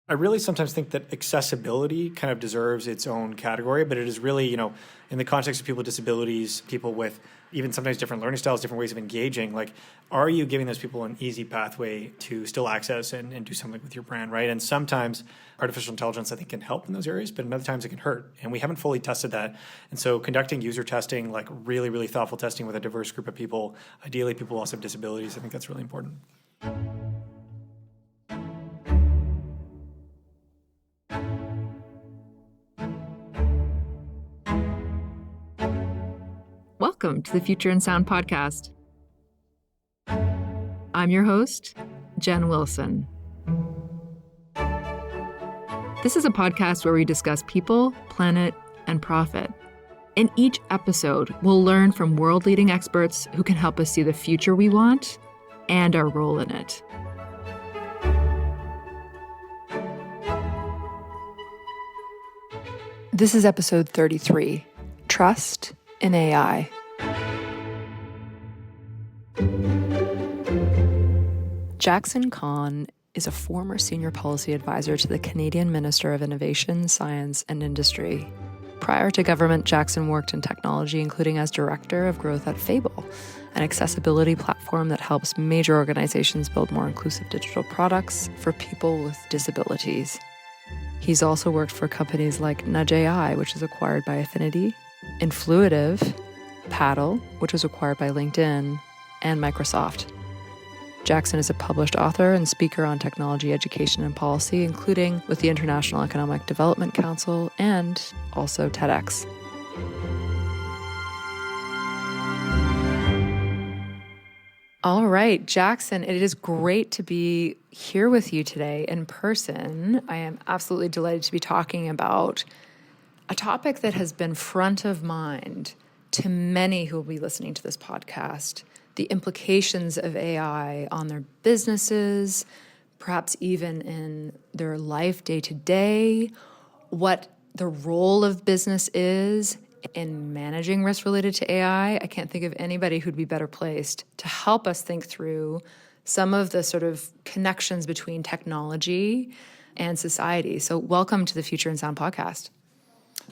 I really sometimes think that accessibility kind of deserves its own category, but it is really, in the context of people with disabilities, people with even sometimes different learning styles, different ways of engaging, like, are you giving those people an easy pathway to still access and do something with your brand, right? And sometimes artificial intelligence, I think, can help in those areas, but in other times it can hurt. And we haven't fully tested that. And so conducting user testing, like really, really thoughtful testing with a diverse group of people, ideally people who also have disabilities, I think that's really important. Welcome to the Future in Sound podcast. I'm your host, Jen Wilson. This is a podcast where we discuss people, planet, and profit. In each episode, we'll learn from world-leading experts who can help us see the future we want and our role in it. This is episode 33, Trust in AI. Jaxson Khan is a former senior policy advisor to the Canadian Minister of Innovation, Science and Industry. Prior to government, Jaxson worked in technology, including as director of growth at Fable, an accessibility platform that helps major organizations build more inclusive digital products for people with disabilities. He's also worked for companies like Nudge AI, which is acquired by Affinity, Influitive, Paddle, which was acquired by LinkedIn, and Microsoft. Jaxson is a published author and speaker on technology, education, and policy, including with the International Economic Development Council and also TEDx. All right, Jaxson, it is great to be here with you today in person. I am absolutely delighted to be talking about a topic that has been front of mind to many who will be listening to this podcast, the implications of AI on their businesses, perhaps even in their life day to day, what the role of business is in managing risk related to AI. I can't think of anybody who'd be better placed to help us think through some of the sort of connections between technology and society. So welcome to the Future in Sound podcast.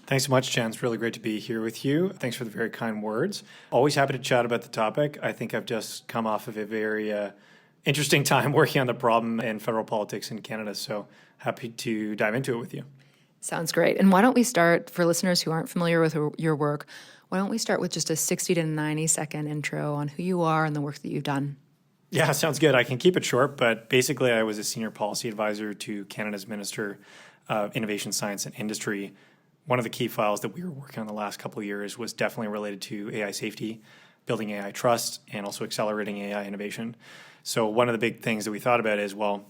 Thanks so much, Jen. It's really great to be here with you. Thanks for the very kind words. Always happy to chat about the topic. I think I've just come off of a very interesting time working on the problem in federal politics in Canada, so happy to dive into it with you. Sounds great. And why don't we start, for listeners who aren't familiar with your work, why don't we start with just a 60 to 90 second intro on who you are and the work that you've done? Yeah, sounds good. I can keep it short, but basically I was a senior policy advisor to Canada's Minister of Innovation, Science and Industry. One of the key files that we were working on the last couple of years was definitely related to AI safety, building AI trust, and also accelerating AI innovation. So one of the big things that we thought about is, well,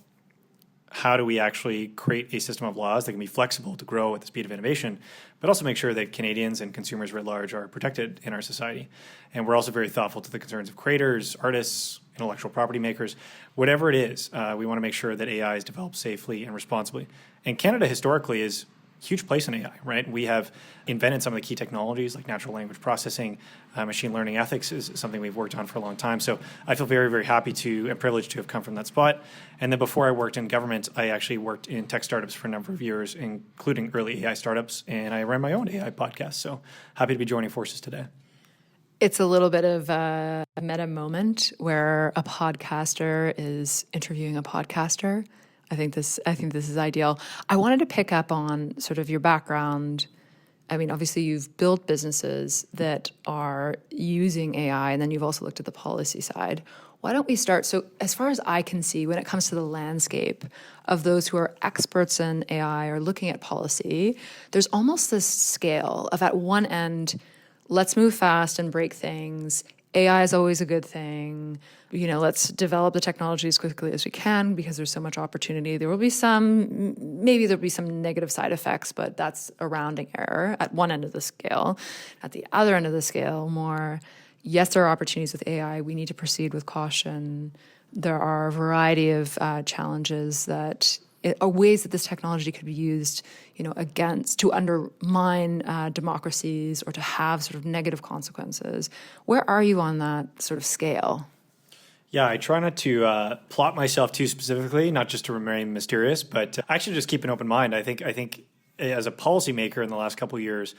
how do we actually create a system of laws that can be flexible to grow at the speed of innovation, but also make sure that Canadians and consumers writ large are protected in our society? And we're also very thoughtful to the concerns of creators, artists, intellectual property makers, whatever it is. We want to make sure that AI is developed safely and responsibly. And Canada historically is huge place in AI, right? We have invented some of the key technologies like natural language processing, machine learning ethics is something we've worked on for a long time. So I feel very, very happy to and privileged to have come from that spot. And then before I worked in government, I actually worked in tech startups for a number of years, including early AI startups, and I ran my own AI podcast. So happy to be joining forces today. It's a little bit of a meta moment where a podcaster is interviewing a podcaster. I think this is ideal. I wanted to pick up on sort of your background. I mean, obviously you've built businesses that are using AI, and then you've also looked at the policy side. Why don't we start? So as far as I can see, when it comes to the landscape of those who are experts in AI or looking at policy, there's almost this scale of at one end, let's move fast and break things. AI is always a good thing. Let's develop the technology as quickly as we can because there's so much opportunity. Maybe there'll be some negative side effects, but that's a rounding error at one end of the scale. At the other end of the scale, more, yes, there are opportunities with AI. We need to proceed with caution. There are a variety of challenges that are ways that this technology could be used, to undermine democracies or to have sort of negative consequences. Where are you on that sort of scale? Yeah, I try not to plot myself too specifically, not just to remain mysterious, but actually just keep an open mind. I think as a policymaker in the last couple of years,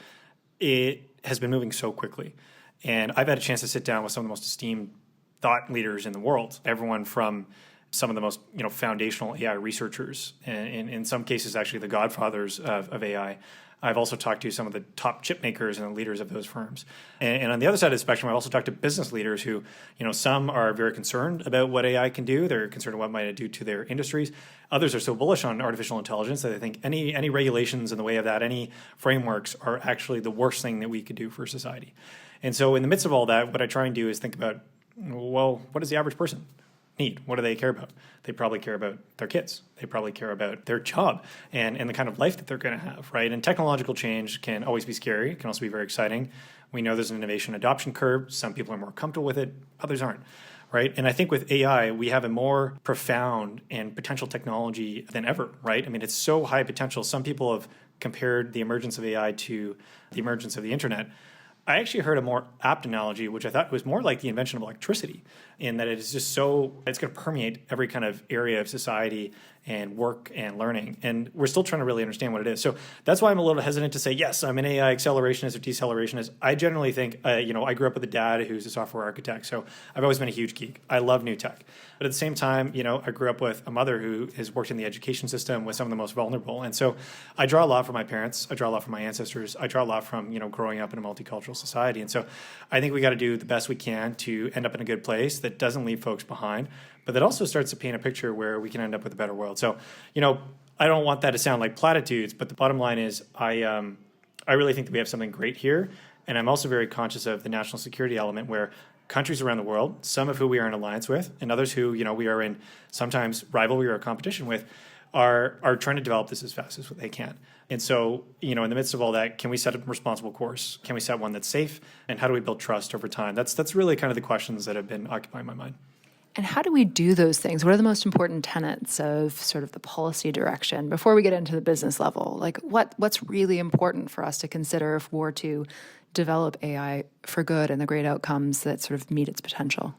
it has been moving so quickly. And I've had a chance to sit down with some of the most esteemed thought leaders in the world, everyone from some of the most foundational AI researchers, and in some cases actually the godfathers of AI. I've also talked to some of the top chip makers and the leaders of those firms. And on the other side of the spectrum, I've also talked to business leaders who, some are very concerned about what AI can do. They're concerned about what might it do to their industries. Others are so bullish on artificial intelligence that they think any regulations in the way of that, any frameworks are actually the worst thing that we could do for society. And so in the midst of all that, what I try and do is think about, well, what does the average person need? What do they care about? They probably care about their kids. They probably care about their job and the kind of life that they're going to have, right? And technological change can always be scary. It can also be very exciting. We know there's an innovation adoption curve. Some people are more comfortable with it. Others aren't, right? And I think with AI, we have a more profound and potential technology than ever, right? I mean, it's so high potential. Some people have compared the emergence of AI to the emergence of the internet. I actually heard a more apt analogy, which I thought was more like the invention of electricity, in that it is just it's going to permeate every kind of area of society and work and learning. And we're still trying to really understand what it is. So that's why I'm a little hesitant to say, yes, I'm an AI accelerationist or decelerationist. I generally think, I grew up with a dad who's a software architect. So I've always been a huge geek. I love new tech. But at the same time, I grew up with a mother who has worked in the education system with some of the most vulnerable. And so I draw a lot from my parents. I draw a lot from my ancestors. I draw a lot from, growing up in a multicultural society. And so I think we got to do the best we can to end up in a good place that doesn't leave folks behind, but that also starts to paint a picture where we can end up with a better world. So, I don't want that to sound like platitudes, but the bottom line is I really think that we have something great here. And I'm also very conscious of the national security element where countries around the world, some of who we are in alliance with, and others who, we are in sometimes rivalry or competition with, are trying to develop this as fast as they can. And so, in the midst of all that, can we set a responsible course? Can we set one that's safe? And how do we build trust over time? That's really kind of the questions that have been occupying my mind. And how do we do those things? What are the most important tenets of sort of the policy direction before we get into the business level? Like what's really important for us to consider if we're to develop AI for good and the great outcomes that sort of meet its potential?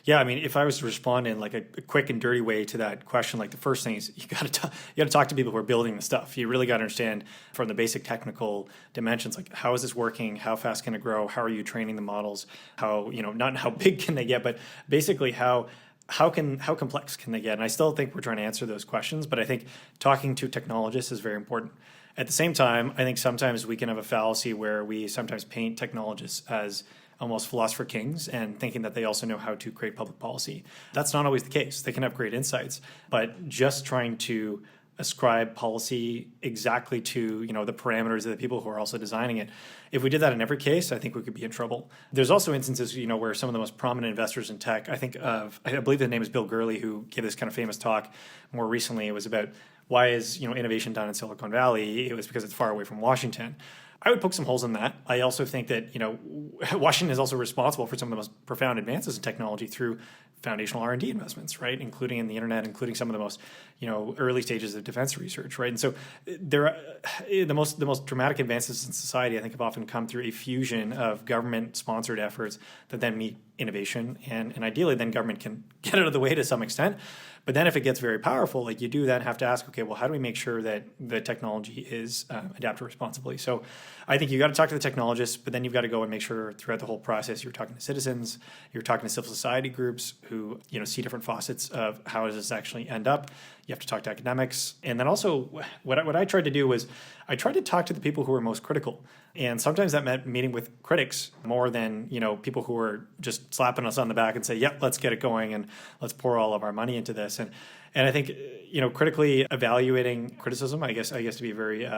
Yeah, I mean, if I was to respond in like a quick and dirty way to that question, like the first thing is you got to talk to people who are building the stuff. You really got to understand from the basic technical dimensions, like how is this working? How fast can it grow? How are you training the models? How not how big can they get, but basically how complex can they get? And I still think we're trying to answer those questions, but I think talking to technologists is very important. At the same time, I think sometimes we can have a fallacy where we sometimes paint technologists as almost philosopher kings and thinking that they also know how to create public policy. That's not always the case. They can have great insights, but just trying to ascribe policy exactly to the parameters of the people who are also designing it. If we did that in every case, I think we could be in trouble. There's also instances where some of the most prominent investors in tech, I believe the name is Bill Gurley, who gave this kind of famous talk more recently. It was about why is innovation done in Silicon Valley? It was because it's far away from Washington. I would poke some holes in that. I also think that Washington is also responsible for some of the most profound advances in technology through foundational R&D investments, right? Including in the internet, including some of the most early stages of defense research, right? And so the most dramatic advances in society, I think, have often come through a fusion of government-sponsored efforts that then meet innovation, and ideally then government can get out of the way to some extent. But then if it gets very powerful, like you do then have to ask, okay, well, how do we make sure that the technology is adapted responsibly? So I think you got to talk to the technologists, but then you've got to go and make sure throughout the whole process you're talking to citizens, you're talking to civil society groups who see different facets of how does this actually end up. You have to talk to academics. And then also what I tried to do was I tried to talk to the people who were most critical. And sometimes that meant meeting with critics more than, people who were just slapping us on the back and say, yep, let's get it going and let's pour all of our money into this. And I think, critically evaluating criticism, I guess to be very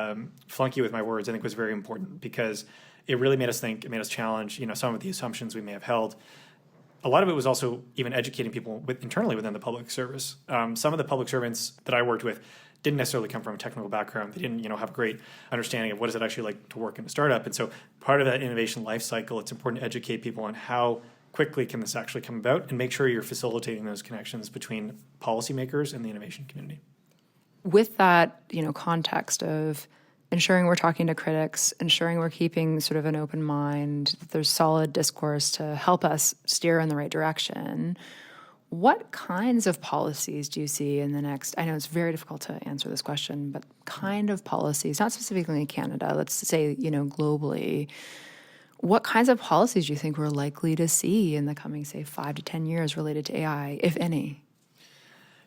flunky with my words, I think was very important because it really made us think, it made us challenge, some of the assumptions we may have held. A lot of it was also even educating people internally within the public service. Some of the public servants that I worked with didn't necessarily come from a technical background. They didn't, have a great understanding of what is it actually like to work in a startup. And so part of that innovation life cycle, it's important to educate people on how quickly can this actually come about and make sure you're facilitating those connections between policymakers and the innovation community. With that, context of ensuring we're talking to critics, ensuring we're keeping sort of an open mind, that there's solid discourse to help us steer in the right direction. What kinds of policies do you see in the next, I know it's very difficult to answer this question, but kind of policies, not specifically in Canada, let's say, globally, what kinds of policies do you think we're likely to see in the coming, say, 5 to 10 years related to AI, if any?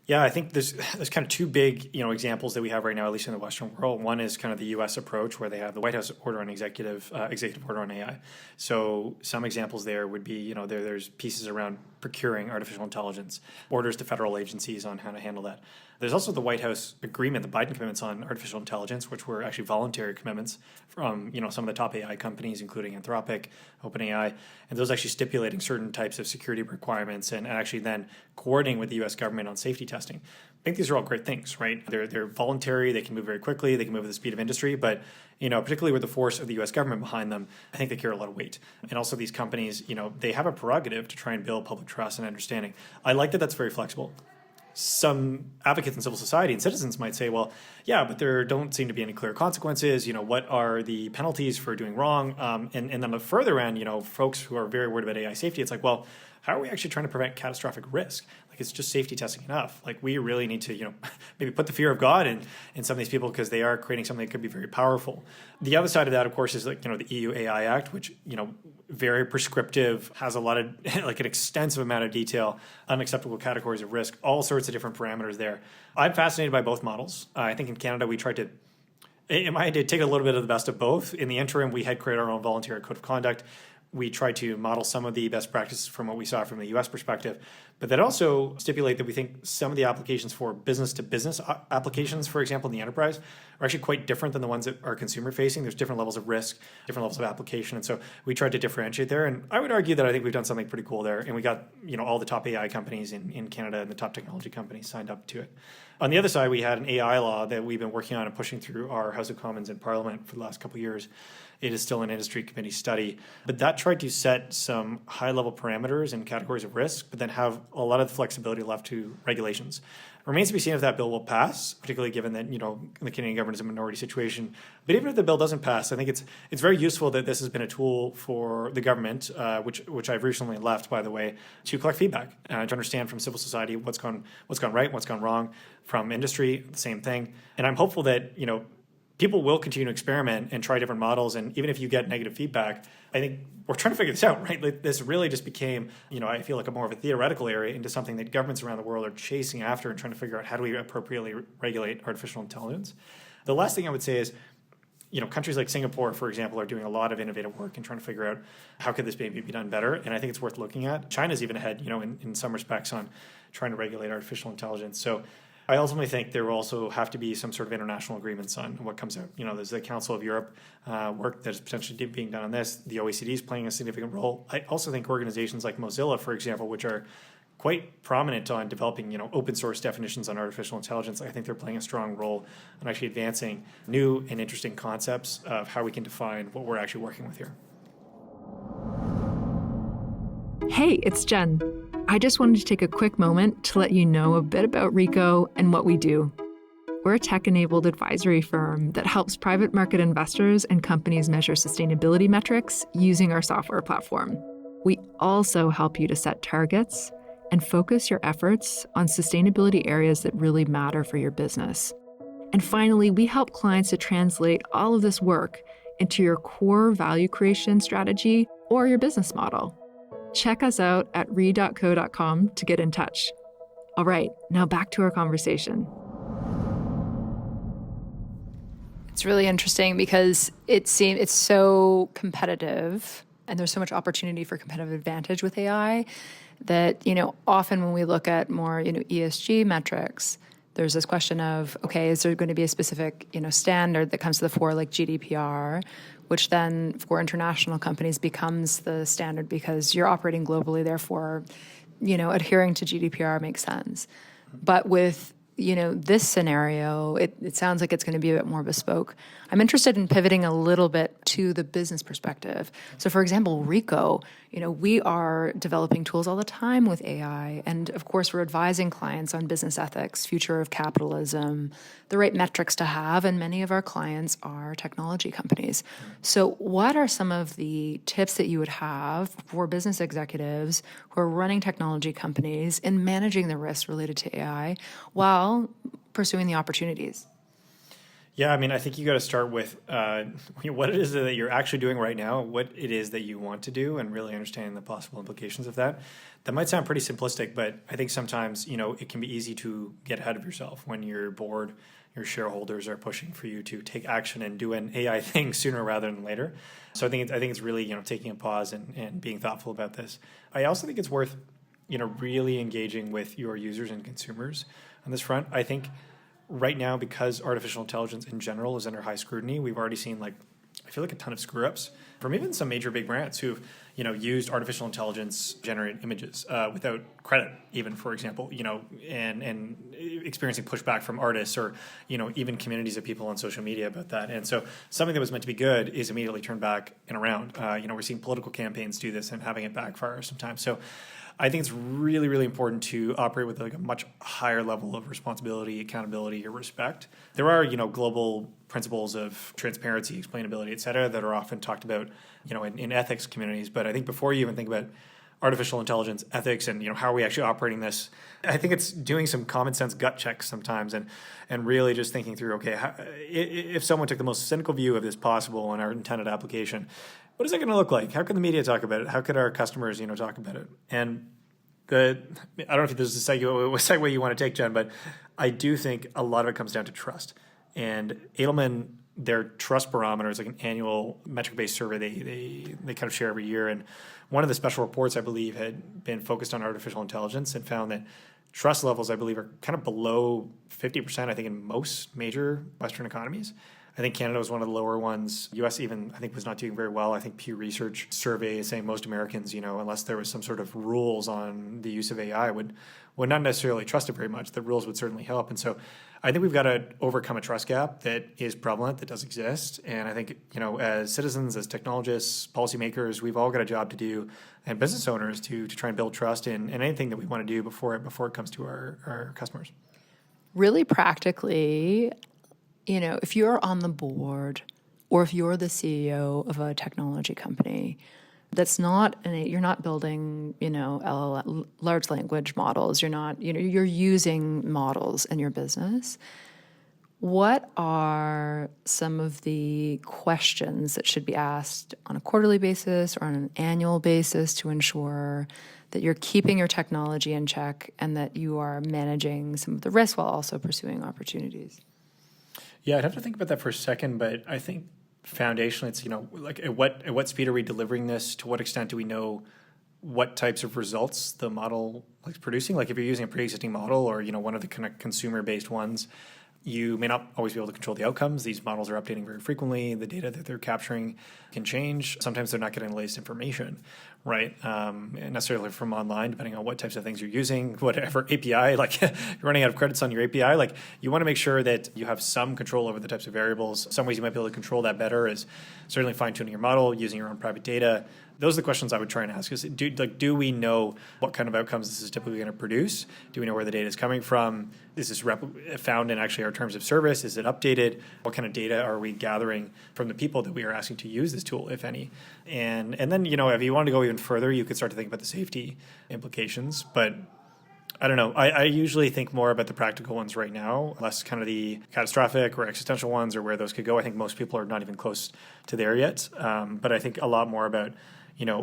Yeah, I think there's kind of two big examples that we have right now, at least in the Western world. One is kind of the U.S. approach, where they have the White House order on executive order on AI. So some examples there would be there's pieces around procuring artificial intelligence, orders to federal agencies on how to handle that. There's also the White House agreement, the Biden commitments on artificial intelligence, which were actually voluntary commitments from some of the top AI companies, including Anthropic, OpenAI, and those actually stipulating certain types of security requirements and actually then coordinating with the U.S. government on safety testing. I think these are all great things, right? They're voluntary, they can move very quickly, they can move at the speed of industry, but particularly with the force of the U.S. government behind them, I think they carry a lot of weight. And also these companies, they have a prerogative to try and build public trust and understanding. I like that that's very flexible. Some advocates in civil society and citizens might say, well, yeah, but there don't seem to be any clear consequences. What are the penalties for doing wrong? And then on the further end, folks who are very worried about AI safety, it's like, well, how are we actually trying to prevent catastrophic risk? Like, it's just safety testing enough. Like, we really need to, maybe put the fear of God in some of these people, because they are creating something that could be very powerful. The other side of that, of course, is like, the EU AI Act, which, very prescriptive, has a lot of, like, an extensive amount of detail, unacceptable categories of risk, all sorts of different parameters there. I'm fascinated by both models. I think in Canada, we tried to, in my idea, take a little bit of the best of both. In the interim, we had created our own voluntary code of conduct. We tried to model some of the best practices from what we saw from the U.S. perspective, but that also stipulate that we think some of the applications for business-to-business applications, for example, in the enterprise, are actually quite different than the ones that are consumer-facing. There's different levels of risk, different levels of application, and so we tried to differentiate there. And I would argue that I think we've done something pretty cool there, and we got all the top AI companies in Canada and the top technology companies signed up to it. On the other side, we had an AI law that we've been working on and pushing through our House of Commons and Parliament for the last couple of years. It is still an industry committee study, but that tried to set some high-level parameters and categories of risk, but then have a lot of the flexibility left to regulations. It remains to be seen if that bill will pass, particularly given that the Canadian government is a minority situation. But even if the bill doesn't pass, I think it's very useful that this has been a tool for the government, which I've recently left, by the way, to collect feedback, to understand from civil society what's gone right, what's gone wrong, from industry, the same thing. And I'm hopeful that people will continue to experiment and try different models. And even if you get negative feedback, I think we're trying to figure this out, right? Like, this really just became, I feel like a more of a theoretical area into something that governments around the world are chasing after and trying to figure out how do we appropriately regulate artificial intelligence. The last thing I would say is, countries like Singapore, for example, are doing a lot of innovative work and trying to figure out how could this maybe be done better. And I think it's worth looking at. China's even ahead, in some respects on trying to regulate artificial intelligence. So I ultimately think there will also have to be some sort of international agreements on what comes out. There's the Council of Europe work that is potentially being done on this. The OECD is playing a significant role. I also think organizations like Mozilla, for example, which are quite prominent on developing, open source definitions on artificial intelligence, I think they're playing a strong role in actually advancing new and interesting concepts of how we can define what we're actually working with here. Hey, it's Jen. I just wanted to take a quick moment to let you know a bit about Rico and what we do. We're a tech-enabled advisory firm that helps private market investors and companies measure sustainability metrics using our software platform. We also help you to set targets and focus your efforts on sustainability areas that really matter for your business. And finally, we help clients to translate all of this work into your core value creation strategy or your business model. Check us out at re.co.com to get in touch. All right, now back to our conversation. It's really interesting because it's so competitive and there's so much opportunity for competitive advantage with AI that, often when we look at more, ESG metrics, there's this question of, okay, is there going to be a specific, standard that comes to the fore, like GDPR, which then for international companies becomes the standard because you're operating globally, therefore, adhering to GDPR makes sense. But with, this scenario, it sounds like it's going to be a bit more bespoke. I'm interested in pivoting a little bit to the business perspective. So for example, Rico, We are developing tools all the time with AI. And of course, we're advising clients on business ethics, future of capitalism, the right metrics to have. And many of our clients are technology companies. So what are some of the tips that you would have for business executives who are running technology companies in managing the risks related to AI while pursuing the opportunities? Yeah, I mean, I think you got to start with what it is that you're actually doing right now, what it is that you want to do, and really understanding the possible implications of that. That might sound pretty simplistic, but I think sometimes, it can be easy to get ahead of yourself when your board, your shareholders are pushing for you to take action and do an AI thing sooner rather than later. So I think it's really, taking a pause and being thoughtful about this. I also think it's worth, really engaging with your users and consumers on this front. I think right now, because artificial intelligence in general is under high scrutiny, we've already seen I feel like a ton of screw ups from even some major big brands who've used artificial intelligence generated images without credit, even, for example, and experiencing pushback from artists or even communities of people on social media about that. And so something that was meant to be good is immediately turned back and around. We're seeing political campaigns do this and having it backfire sometimes. So I think it's really, really important to operate with a much higher level of responsibility, accountability, or respect. There are, global principles of transparency, explainability, et cetera, that are often talked about, in ethics communities. But I think before you even think about artificial intelligence ethics and how are we actually operating this, I think it's doing some common sense gut checks sometimes and really just thinking through, okay, if someone took the most cynical view of this possible in our intended application, what is it going to look like? How can the media talk about it? How could our customers, talk about it? And I don't know if this is a segue you want to take, Jen, but I do think a lot of it comes down to trust. And Edelman, their trust barometer is like an annual metric-based survey they kind of share every year. And one of the special reports, I believe, had been focused on artificial intelligence and found that trust levels, I believe, are kind of below 50%, I think, in most major Western economies. I think Canada was one of the lower ones. US even, I think, was not doing very well. I think Pew Research survey is saying most Americans, unless there was some sort of rules on the use of AI, would not necessarily trust it very much. The rules would certainly help. And so I think we've got to overcome a trust gap that is prevalent, that does exist. And I think, as citizens, as technologists, policymakers, we've all got a job to do, and business owners to try and build trust in anything that we want to do before it comes to our customers. Really practically, if you're on the board or if you're the CEO of a technology company you're not building, large language models, you're using models in your business. What are some of the questions that should be asked on a quarterly basis or on an annual basis to ensure that you're keeping your technology in check and that you are managing some of the risks while also pursuing opportunities? Yeah, I'd have to think about that for a second, but I think foundationally it's, at what speed are we delivering this? To what extent do we know what types of results the model is producing? Like if you're using a pre-existing model or, one of the kind of consumer-based ones, you may not always be able to control the outcomes. These models are updating very frequently. The data that they're capturing can change. Sometimes they're not getting the latest information, right? Necessarily from online, depending on what types of things you're using, whatever API, like you're running out of credits on your API. Like you want to make sure that you have some control over the types of variables. Some ways you might be able to control that better is certainly fine-tuning your model, using your own private data. Those are the questions I would try and ask. Is do we know what kind of outcomes this is typically going to produce? Do we know where the data is coming from? Is this found in actually our terms of service? Is it updated? What kind of data are we gathering from the people that we are asking to use this tool, if any? And then, if you want to go even further, you could start to think about the safety implications. But I don't know. I usually think more about the practical ones right now, less kind of the catastrophic or existential ones or where those could go. I think most people are not even close to there yet. But I think a lot more about,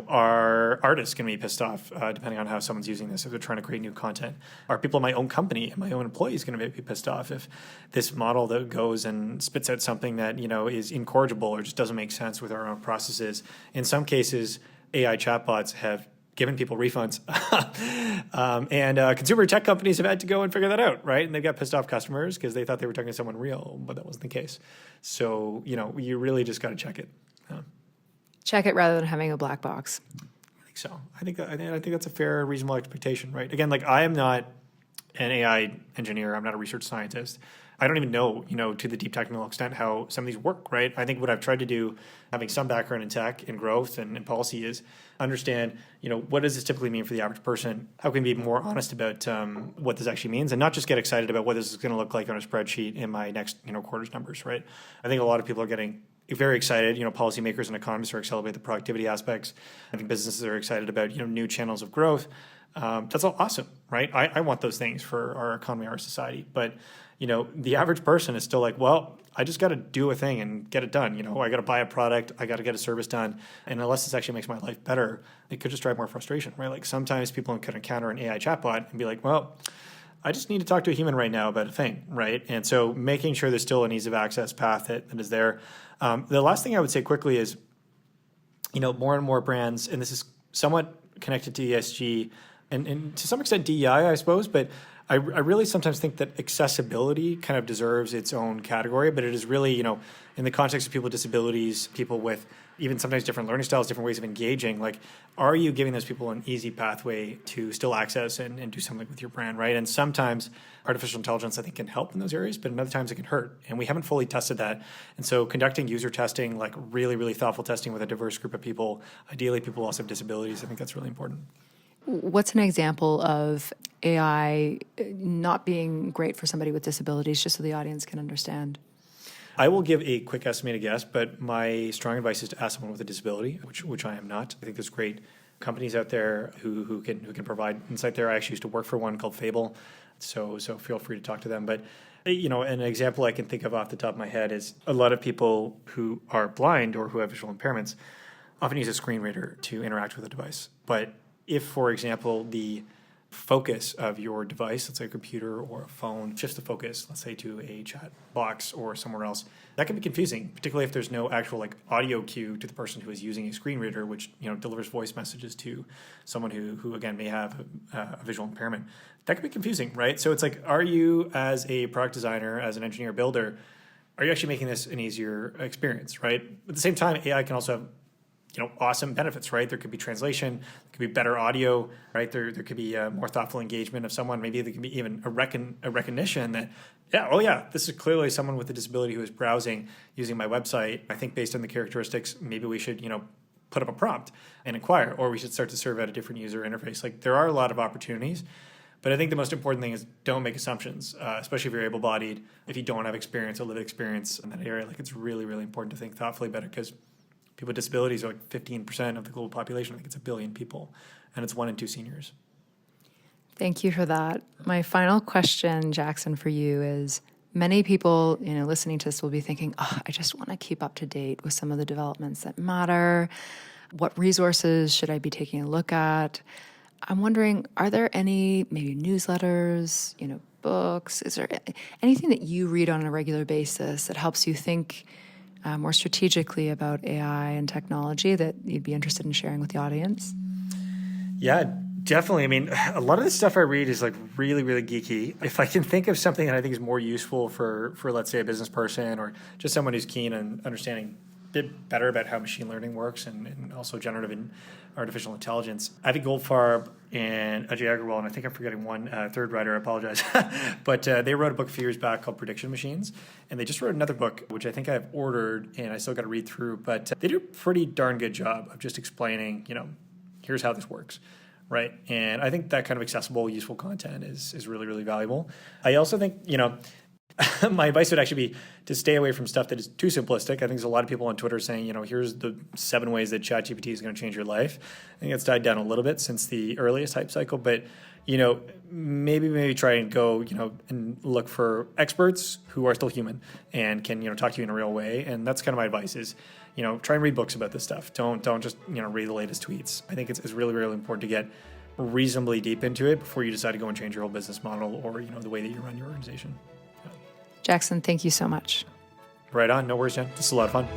are artists going to be pissed off depending on how someone's using this if they're trying to create new content? Are people in my own company and my own employees going to be pissed off if this model that goes and spits out something that, is incorrigible or just doesn't make sense with our own processes? In some cases, AI chatbots have given people refunds. And consumer tech companies have had to go and figure that out, right? And they've got pissed off customers because they thought they were talking to someone real, but that wasn't the case. So, you really just got to check it. Check it rather than having a black box. I think so. I think that's a fair, reasonable expectation, right? Again, like I am not an AI engineer. I'm not a research scientist. I don't even know, to the deep technical extent how some of these work, right? I think what I've tried to do, having some background in tech and growth and policy, is understand, what does this typically mean for the average person? How can we be more honest about what this actually means, and not just get excited about what this is going to look like on a spreadsheet in my next, quarter's numbers, right? I think a lot of people are getting very excited. Policymakers and economists are excited about the productivity aspects. I think businesses are excited about, new channels of growth. That's all awesome, right? I want those things for our economy, our society. But, the average person is still like, well, I just got to do a thing and get it done. I got to buy a product. I got to get a service done. And unless this actually makes my life better, it could just drive more frustration, right? Like sometimes people can encounter an AI chatbot and be like, well, I just need to talk to a human right now about a thing, right? And so making sure there's still an ease of access path that is there. The last thing I would say quickly is, more and more brands, and this is somewhat connected to ESG and to some extent DEI, I suppose, but I really sometimes think that accessibility kind of deserves its own category, but it is really, in the context of people with disabilities, people with even sometimes different learning styles, different ways of engaging, like, are you giving those people an easy pathway to still access and do something with your brand, right? And sometimes artificial intelligence, I think, can help in those areas, but in other times it can hurt. And we haven't fully tested that. And so conducting user testing, like really, really thoughtful testing with a diverse group of people, ideally people also have disabilities, I think that's really important. What's an example of AI not being great for somebody with disabilities, just so the audience can understand? I will give a quick estimated guess, but my strong advice is to ask someone with a disability, which I am not. I think there's great companies out there who can provide insight there. I actually used to work for one called Fable, so feel free to talk to them. But an example I can think of off the top of my head is a lot of people who are blind or who have visual impairments often use a screen reader to interact with a device. But if, for example, the focus of your device, let's say a computer or a phone, shifts the focus, let's say to a chat box or somewhere else, that can be confusing, particularly if there's no actual audio cue to the person who is using a screen reader, which delivers voice messages to someone who again may have a visual impairment. That can be confusing, right? So it's like, are you as a product designer, as an engineer builder, are you actually making this an easier experience, right? At the same time, AI can also have awesome benefits, right? There could be translation, there could be better audio, right? There could be more thoughtful engagement of someone. Maybe there could be even a recognition that, this is clearly someone with a disability who is browsing using my website. I think based on the characteristics, maybe we should, put up a prompt and inquire, or we should start to serve out a different user interface. Like, there are a lot of opportunities, but I think the most important thing is don't make assumptions, especially if you're able-bodied. If you don't have experience or lived experience in that area, it's really, really important to think thoughtfully about it, because people with disabilities are 15% of the global population. I think it's 1 billion people, and it's 1 in 2 seniors. Thank you for that. My final question, Jaxson, for you is, many people, listening to this will be thinking, I just want to keep up to date with some of the developments that matter. What resources should I be taking a look at? I'm wondering, are there any maybe newsletters, books? Is there anything that you read on a regular basis that helps you think more strategically about AI and technology that you'd be interested in sharing with the audience? Yeah, definitely. I mean, a lot of the stuff I read is really, really geeky. If I can think of something that I think is more useful for let's say a business person or just someone who's keen on understanding a bit better about how machine learning works and also generative and artificial intelligence, Avi Goldfarb and Ajay Agrawal, and I think I'm forgetting one third writer, I apologize, but they wrote a book a few years back called Prediction Machines, and they just wrote another book, which I think I've ordered and I still got to read through, but they do a pretty darn good job of just explaining, here's how this works, right? And I think that kind of accessible, useful content is really, really valuable. I also think, my advice would actually be to stay away from stuff that is too simplistic. I think there's a lot of people on Twitter saying, here's the 7 ways that ChatGPT is going to change your life. I think it's died down a little bit since the earliest hype cycle, but, maybe try and go, and look for experts who are still human and can, talk to you in a real way. And that's kind of my advice is, try and read books about this stuff. Don't just, read the latest tweets. I think it's really, really important to get reasonably deep into it before you decide to go and change your whole business model or, the way that you run your organization. Jaxson, thank you so much. Right on. No worries, Jen. This is a lot of fun.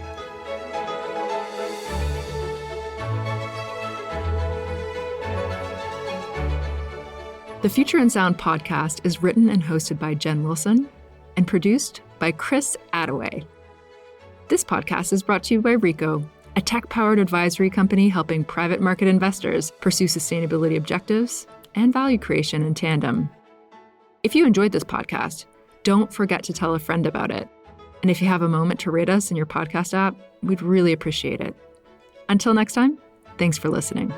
The Future in Sound podcast is written and hosted by Jen Wilson and produced by Chris Attaway. This podcast is brought to you by Rico, a tech-powered advisory company helping private market investors pursue sustainability objectives and value creation in tandem. If you enjoyed this podcast, don't forget to tell a friend about it. And if you have a moment to rate us in your podcast app, we'd really appreciate it. Until next time, thanks for listening.